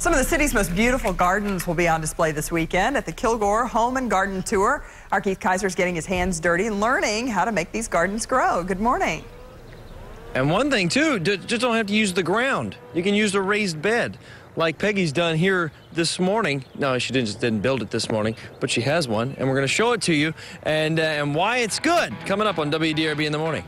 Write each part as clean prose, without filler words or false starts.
Some of the city's most beautiful gardens will be on display this weekend at the Kilgore Home and Garden Tour. Our Keith Kaiser is getting his hands dirty and learning how to make these gardens grow. Good morning. And one thing, too, just don't have to use the ground. You can use a raised bed, like Peggy's done here this morning. No, she didn't build it this morning, but she has one, and we're going to show it to you and why it's good coming up on WDRB in the morning.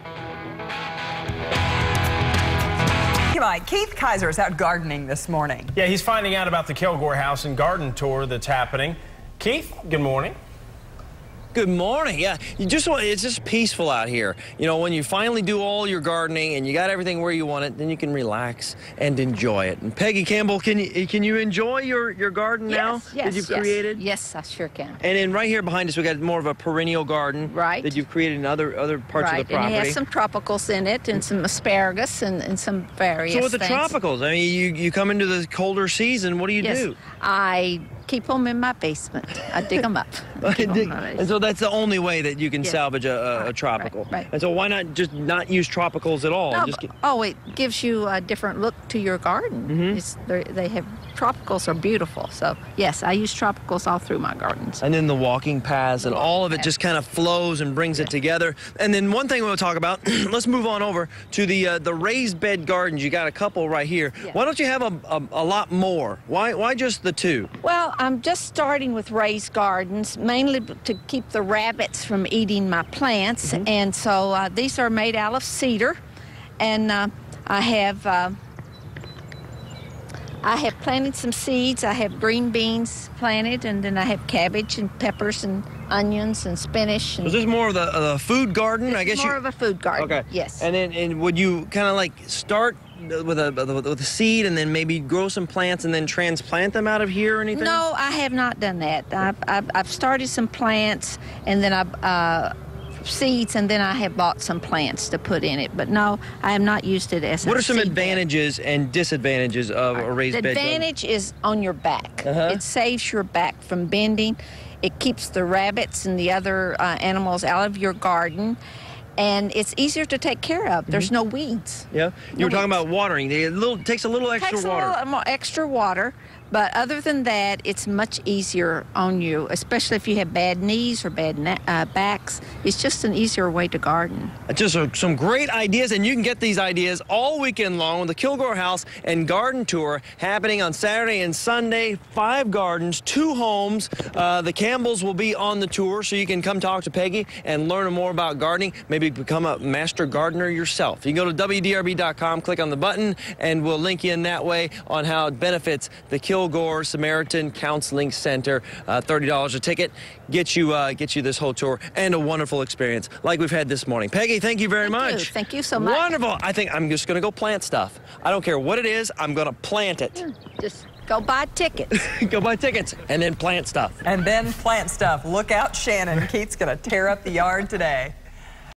Keith Kaiser is out gardening this morning. Yeah, he's finding out about the Kilgore House and Garden Tour that's happening. Keith, good morning. Good morning. Yeah, it's just peaceful out here. You know, when you finally do all your gardening and you got everything where you want it, then you can relax and enjoy it. And Peggy Campbell, can you enjoy your garden now that you've created? Yes, I sure can. And then right here behind us, we got more of a perennial garden that you've created in other parts of the property. And it has some tropicals in it and some asparagus and some various things. So with the tropicals, I mean, you come into the colder season, what do you do? I keep them in my basement. I dig them up. And so that's the only way that you can salvage a tropical. Right. And so why not just not use tropicals at all? No, it gives you a different look to your garden. They have tropicals are beautiful. So yes, I use tropicals all through my gardens. And then the walking paths and all of it just kind of flows and brings it together. And then one thing we'll talk about, let's move on over to the raised bed gardens. You got a couple right here. Why don't you have a lot more? Why just the two? Well, I'm just starting with raised gardens, mainly to keep the rabbits from eating my plants. And so these are made out of cedar. And I have planted some seeds. I have green beans planted, and then I have cabbage and peppers and onions and spinach. Is this more of the food garden? I guess more of a food garden. Okay. Yes. And would you kind of like start with a seed and then maybe grow some plants and then transplant them out of here or anything? No, I have not done that. I've started some plants and then seeds, and then I have bought some plants to put in it. But no, I have not used it as What are some advantages and disadvantages of a raised bed? The advantage is on your back. It saves your back from bending. It keeps the rabbits and the other animals out of your garden. And it's easier to take care of. There's no weeds. Yeah, you were talking about watering. It takes a little extra water. Takes a little extra water, but other than that, it's much easier on you, especially if you have bad knees or bad backs. It's just an easier way to garden. Just some great ideas, and you can get these ideas all weekend long with the Kilgore House and Garden Tour happening on Saturday and Sunday. 5 gardens, 2 homes. The Campbells will be on the tour, so you can come talk to Peggy and learn more about gardening. Maybe become a master gardener yourself. You can go to WDRB.com, click on the button, and we'll link you in that way on how it benefits the Kilgore Samaritan Counseling Center. $30 a ticket gets you this whole tour and a wonderful experience like we've had this morning. Peggy, thank you very much. Thank you so much. Wonderful. I think I'm just going to go plant stuff. I don't care what it is. I'm going to plant it. Just go buy tickets. Go buy tickets and then plant stuff. And then plant stuff. Look out, Shannon. Keith's going to tear up the yard today.